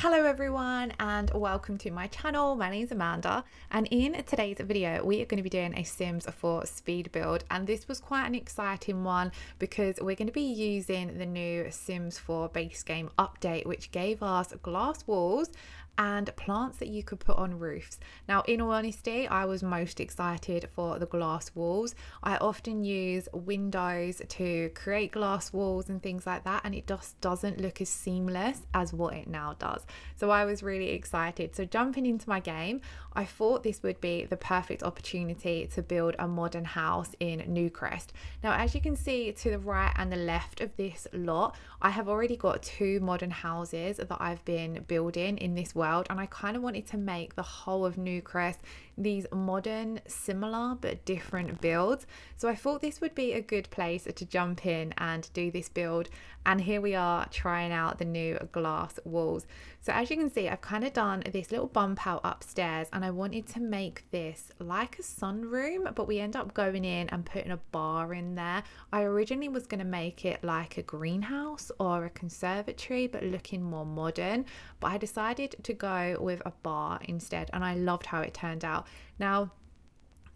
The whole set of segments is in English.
Hello everyone and welcome to my channel. My name is Amanda, and in today's video we are going to be doing a Sims 4 speed build, and this was quite an exciting one because we're going to be using the new Sims 4 base game update, which gave us glass walls and plants that you could put on roofs. Now, in all honesty, I was most excited for the glass walls. I often use windows to create glass walls and things like that, and it just doesn't look as seamless as what it now does. So I was really excited. So jumping into my game, I thought this would be the perfect opportunity to build a modern house in Newcrest. Now, as you can see to the right and the left of this lot, I have already got two modern houses that I've been building in this world, and I kind of wanted to make the whole of Newcrest these modern, similar but different builds. So I thought this would be a good place to jump in and do this build, and here we are trying out the new glass walls. So as you can see, I've kind of done this little bump out upstairs, and I wanted to make this like a sunroom, but we end up going in and putting a bar in there. I originally was going to make it like a greenhouse or a conservatory, but looking more modern, but I decided to go with a bar instead, and I loved how it turned out. Now,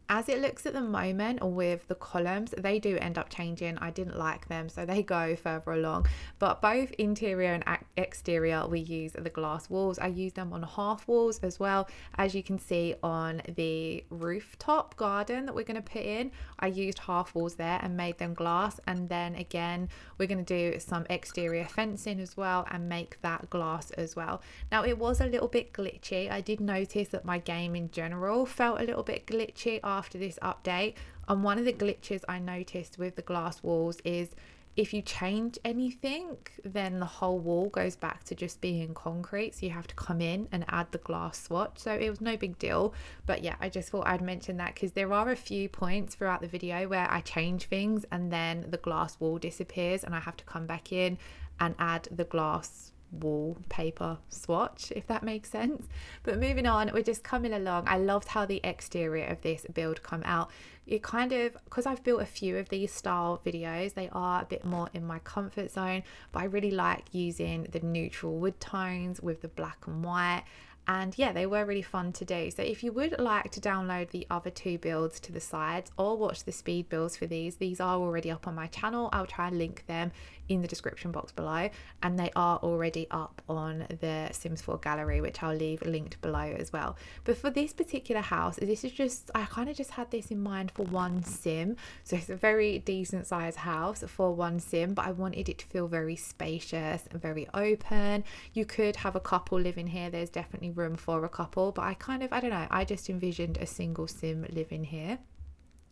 as it looks at the moment with the columns, they do end up changing. I didn't like them, so they go further along, but both interior and exterior we use the glass walls. I use them on half walls as well. As you can see on the rooftop garden that we're going to put in, I used half walls there and made them glass, and then again we're going to do some exterior fencing as well and make that glass as well. Now, it was a little bit glitchy. I did notice that my game in general felt a little bit glitchy after this update, and one of the glitches I noticed with the glass walls is if you change anything, then the whole wall goes back to just being concrete, so you have to come in and add the glass swatch. So it was no big deal, but yeah, I just thought I'd mention that because there are a few points throughout the video where I change things and then the glass wall disappears and I have to come back in and add the glass wallpaper swatch, if that makes sense. But moving on, we're just coming along. I loved how the exterior of this build come out. It kind of, because I've built a few of these style videos, they are a bit more in my comfort zone, but I really like using the neutral wood tones with the black and white. And yeah, they were really fun to do. So if you would like to download the other two builds to the sides or watch the speed builds for these are already up on my channel. I'll try and link them in the description box below, and they are already up on the Sims 4 gallery, which I'll leave linked below as well. But for this particular house, this is just, I kind of just had this in mind for one sim. So it's a very decent sized house for one sim, but I wanted it to feel very spacious and very open. You could have a couple living here. There's definitely room for a couple, but I don't know, I just envisioned a single sim living here.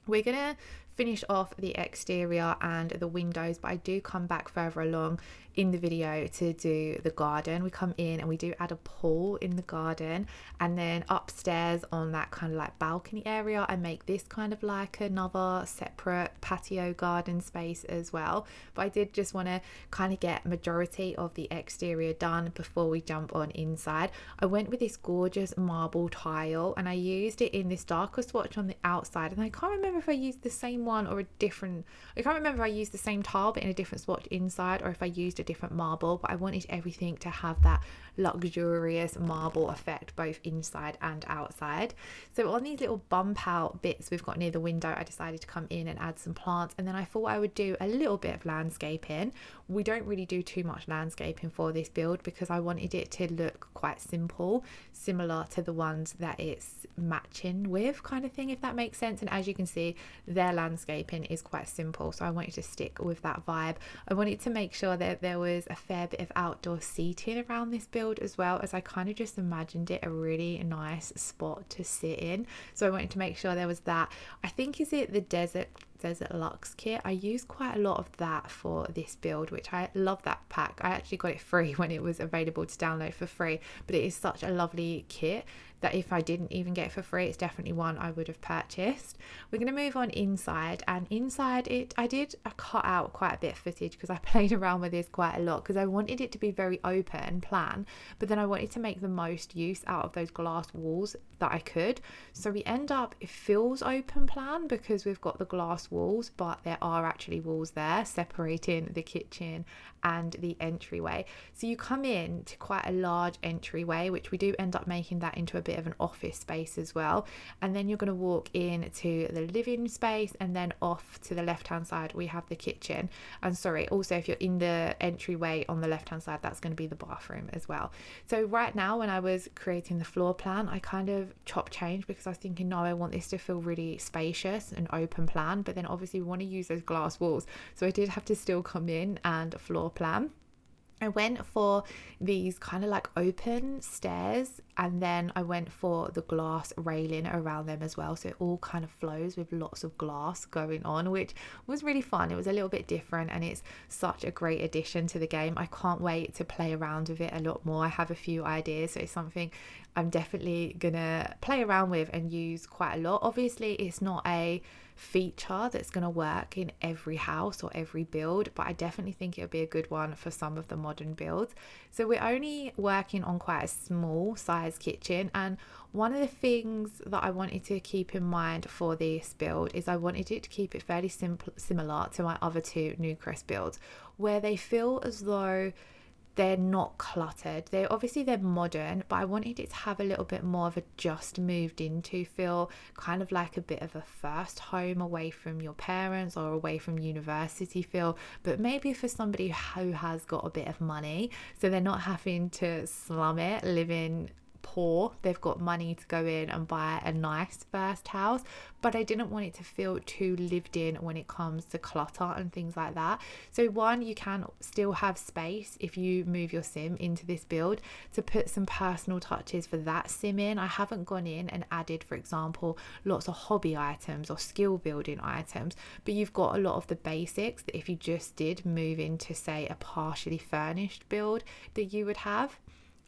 We're gonna finish off the exterior and the windows, but I do come back further along in the video to do the garden. We come in and we do add a pool in the garden, and then upstairs on that kind of like balcony area I make this kind of like another separate patio garden space as well. But I did just want to kind of get majority of the exterior done before we jump on inside. I went with this gorgeous marble tile, and I used it in this darker swatch on the outside, and I can't remember if I used the same one or a different, I can't remember if I used the same tile but in a different swatch inside, or if I used a different marble, but I wanted everything to have that luxurious marble effect both inside and outside. So on these little bump out bits we've got near the window, I decided to come in and add some plants, and then I thought I would do a little bit of landscaping. We don't really do too much landscaping for this build because I wanted it to look quite simple, similar to the ones that it's matching with, kind of thing, if that makes sense. And as you can see, their landscaping is quite simple, so I wanted to stick with that vibe. I wanted to make sure that there was a fair bit of outdoor seating around this build as well, as I kind of just imagined it a really nice spot to sit in. So I wanted to make sure there was that. I think, is it the Desert Luxe kit? I used quite a lot of that for this build, which I love that pack. I actually got it free when it was available to download for free, but it is such a lovely kit that if I didn't even get it for free, it's definitely one I would have purchased. We're going to move on inside, and inside I did cut out quite a bit of footage because I played around with this quite a lot because I wanted it to be very open plan, but then I wanted to make the most use out of those glass walls that I could. So we end up, it feels open plan because we've got the glass walls, but there are actually walls there separating the kitchen and the entryway. So you come in to quite a large entryway, which we do end up making that into a bit of an office space as well. And then you're going to walk in to the living space, and then off to the left hand side we have the kitchen. And sorry, also if you're in the entryway on the left hand side, that's going to be the bathroom as well. So right now, when I was creating the floor plan, I kind of chop change because I was thinking, no, I want this to feel really spacious and open plan, but then obviously we want to use those glass walls, so I did have to still come in and floor plan. I went for these kind of like open stairs, and then I went for the glass railing around them as well, so it all kind of flows with lots of glass going on, which was really fun. It was a little bit different, and it's such a great addition to the game. I can't wait to play around with it a lot more. I have a few ideas, so it's something I'm definitely gonna play around with and use quite a lot. Obviously it's not a feature that's going to work in every house or every build, but I definitely think it would be a good one for some of the modern builds. So we're only working on quite a small size kitchen, and one of the things that I wanted to keep in mind for this build is I wanted it to keep it fairly similar to my other two Newcrest builds, where they feel as though they're not cluttered. They're modern, but I wanted it to have a little bit more of a just moved into feel, kind of like a bit of a first home away from your parents or away from university feel, but maybe for somebody who has got a bit of money, so they're not having to slum it, living poor. They've got money to go in and buy a nice first house, but I didn't want it to feel too lived in when it comes to clutter and things like that. So one, you can still have space if you move your sim into this build to put some personal touches for that sim in. I haven't gone in and added, for example, lots of hobby items or skill building items, but you've got a lot of the basics that if you just did move into, say, a partially furnished build that you would have.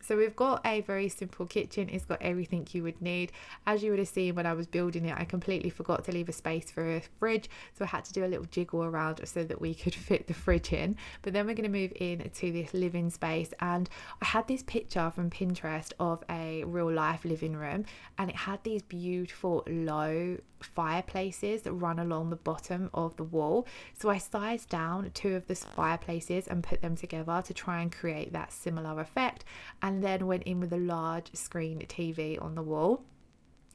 So we've got a very simple kitchen. It's got everything you would need. As you would have seen when I was building it, I completely forgot to leave a space for a fridge, so I had to do a little jiggle around so that we could fit the fridge in. But then we're going to move in to this living space, and I had this picture from Pinterest of a real life living room, and it had these beautiful low fireplaces that run along the bottom of the wall. So I sized down two of the fireplaces and put them together to try and create that similar effect, and then went in with a large screen TV on the wall.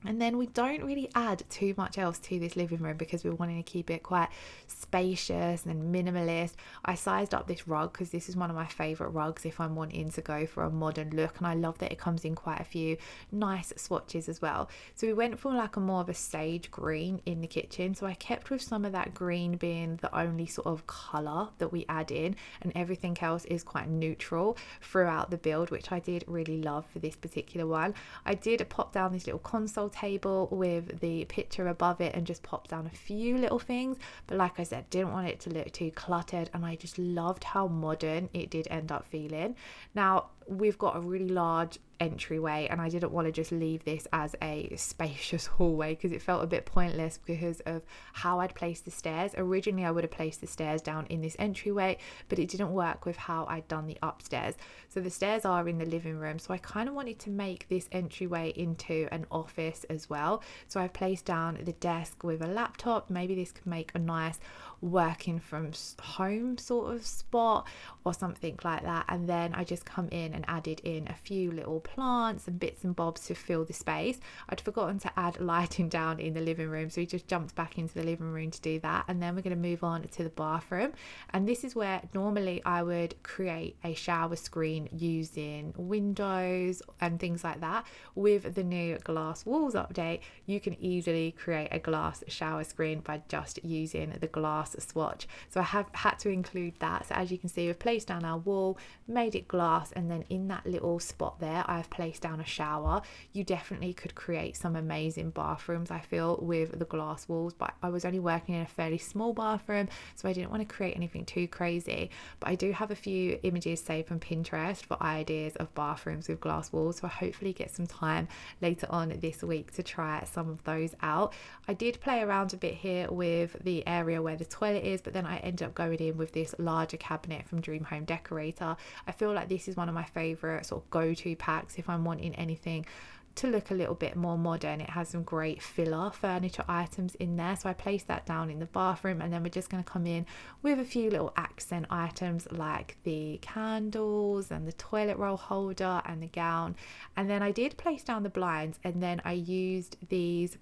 And then we don't really add too much else to this living room because we're wanting to keep it quite spacious and minimalist. I sized up this rug because this is one of my favourite rugs if I'm wanting to go for a modern look, and I love that it comes in quite a few nice swatches as well. So we went for like a more of a sage green in the kitchen, so I kept with some of that green being the only sort of colour that we add in, and everything else is quite neutral throughout the build, which I did really love for this particular one. I did pop down this little console table with the picture above it and just pop down a few little things, but like I said, didn't want it to look too cluttered, and I just loved how modern it did end up feeling. Now we've got a really large entryway, and I didn't want to just leave this as a spacious hallway because it felt a bit pointless because of how I'd placed the stairs. Originally I would have placed the stairs down in this entryway, but it didn't work with how I'd done the upstairs. So the stairs are in the living room, so I kind of wanted to make this entryway into an office as well. So I've placed down the desk with a laptop. Maybe this could make a nice working from home sort of spot or something like that. And then I just come in and added in a few little plants and bits and bobs to fill the space. I'd forgotten to add lighting down in the living room, so we just jumped back into the living room to do that. And then we're going to move on to the bathroom, and this is where normally I would create a shower screen using windows and things like that. With the new glass walls update, you can easily create a glass shower screen by just using the glass swatch. So I have had to include that. So as you can see, we've placed down our wall, made it glass, and then in that little spot there I've placed down a shower. You definitely could create some amazing bathrooms, I feel, with the glass walls, but I was only working in a fairly small bathroom, so I didn't want to create anything too crazy. But I do have a few images saved from Pinterest for ideas of bathrooms with glass walls, so I hopefully get some time later on this week to try some of those out. I did play around a bit here with the area where the toilet is, but then I ended up going in with this larger cabinet from Dream Home Decorator. I feel like this is one of my favorite sort of go-to packs if I'm wanting anything to look a little bit more modern. It has some great filler furniture items in there, so I placed that down in the bathroom, and then we're just going to come in with a few little accent items like the candles and the toilet roll holder and the gown. And then I did place down the blinds, and then I used these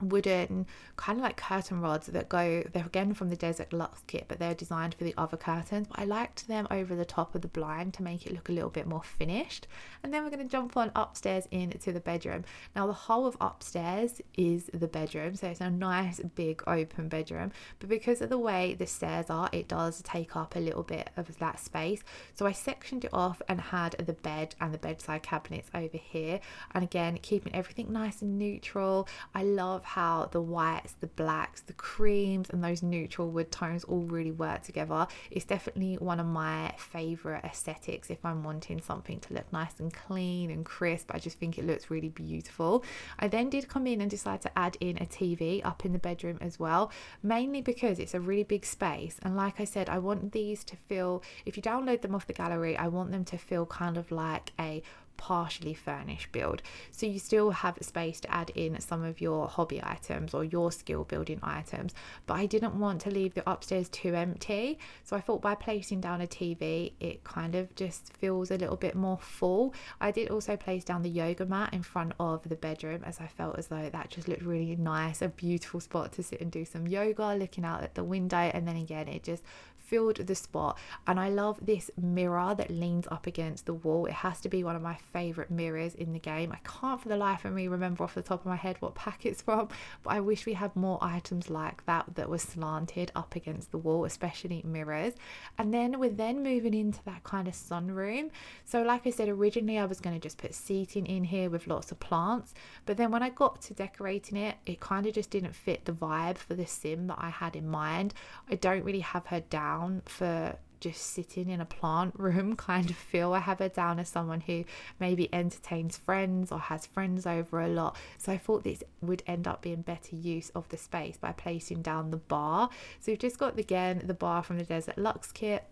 wooden kind of like curtain rods that go, they're again from the Desert Luxe kit, but they're designed for the other curtains, but I liked them over the top of the blind to make it look a little bit more finished. And then we're going to jump on upstairs into the bedroom. Now the whole of upstairs is the bedroom, so it's a nice big open bedroom, but because of the way the stairs are, it does take up a little bit of that space, so I sectioned it off and had the bed and the bedside cabinets over here, and again keeping everything nice and neutral. I love how the whites, the blacks, the creams and those neutral wood tones all really work together. It's definitely one of my favorite aesthetics if I'm wanting something to look nice and clean and crisp. I just think it looks really beautiful. I then did come in and decide to add in a TV up in the bedroom as well, mainly because it's a really big space, and like I said, I want these to feel, if you download them off the gallery, I want them to feel kind of like a partially furnished build, so you still have space to add in some of your hobby items or your skill building items, but I didn't want to leave the upstairs too empty, so I thought by placing down a TV it kind of just feels a little bit more full. I did also place down the yoga mat in front of the bedroom, as I felt as though that just looked really nice, a beautiful spot to sit and do some yoga looking out at the window, and then again it just filled the spot. And I love this mirror that leans up against the wall. It has to be one of my favorite mirrors in the game. I can't for the life of me remember off the top of my head what pack it's from, but I wish we had more items like that was slanted up against the wall, especially mirrors. And then we're moving into that kind of sunroom. So like I said, originally I was going to just put seating in here with lots of plants, but then when I got to decorating it, it kind of just didn't fit the vibe for the sim that I had in mind. I don't really have her down for just sitting in a plant room kind of feel. I have her down as someone who maybe entertains friends or has friends over a lot, so I thought this would end up being better use of the space by placing down the bar. So we've just got again the bar from the Desert Luxe kit.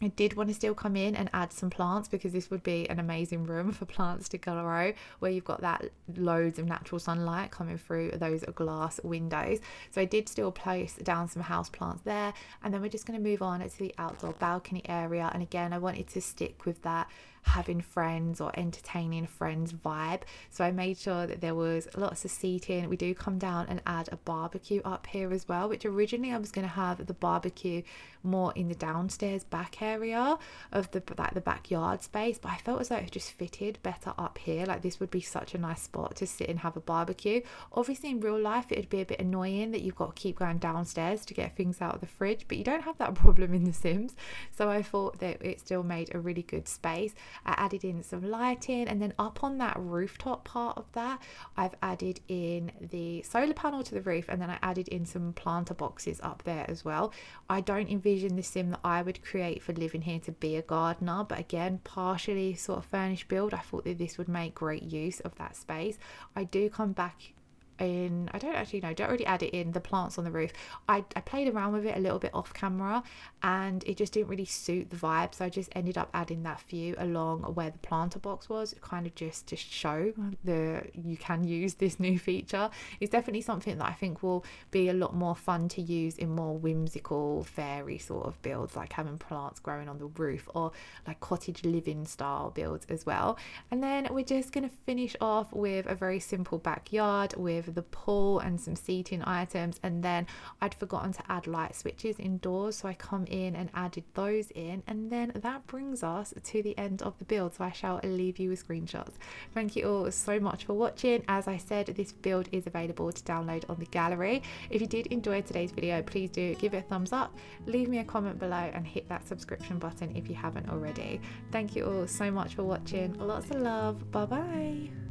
I did want to still come in and add some plants because this would be an amazing room for plants to grow, where you've got that loads of natural sunlight coming through those glass windows. So I did still place down some house plants there, and then we're just going to move on to the outdoor balcony area. And again, I wanted to stick with that having friends or entertaining friends vibe, so I made sure that there was lots of seating. We do come down and add a barbecue up here as well, which originally I was going to have the barbecue more in the downstairs back area of the backyard space, but I felt as though it just fitted better up here. Like this would be such a nice spot to sit and have a barbecue. Obviously in real life it'd be a bit annoying that you've got to keep going downstairs to get things out of the fridge, but you don't have that problem in The Sims, so I thought that it still made a really good space. I added in some lighting, and then up on that rooftop part of that I've added in the solar panel to the roof, and then I added in some planter boxes up there as well. I don't envision the sim that I would create for living here to be a gardener, but again, partially sort of furnished build, I thought that this would make great use of that space. I do come back in, I don't actually know, don't really add it in the plants on the roof. I played around with it a little bit off camera and it just didn't really suit the vibe, so I just ended up adding that few along where the planter box was, kind of just to show you can use this new feature. It's definitely something that I think will be a lot more fun to use in more whimsical fairy sort of builds, like having plants growing on the roof, or like cottage living style builds as well. And then we're just going to finish off with a very simple backyard with the pool and some seating items, and then I'd forgotten to add light switches indoors, so I come in and added those in, and then that brings us to the end of the build. So I shall leave you with screenshots. Thank you all so much for watching. As I said, this build is available to download on the gallery. If you did enjoy today's video, please do give it a thumbs up, leave me a comment below, and hit that subscription button if you haven't already. Thank you all so much for watching. Lots of love. Bye bye.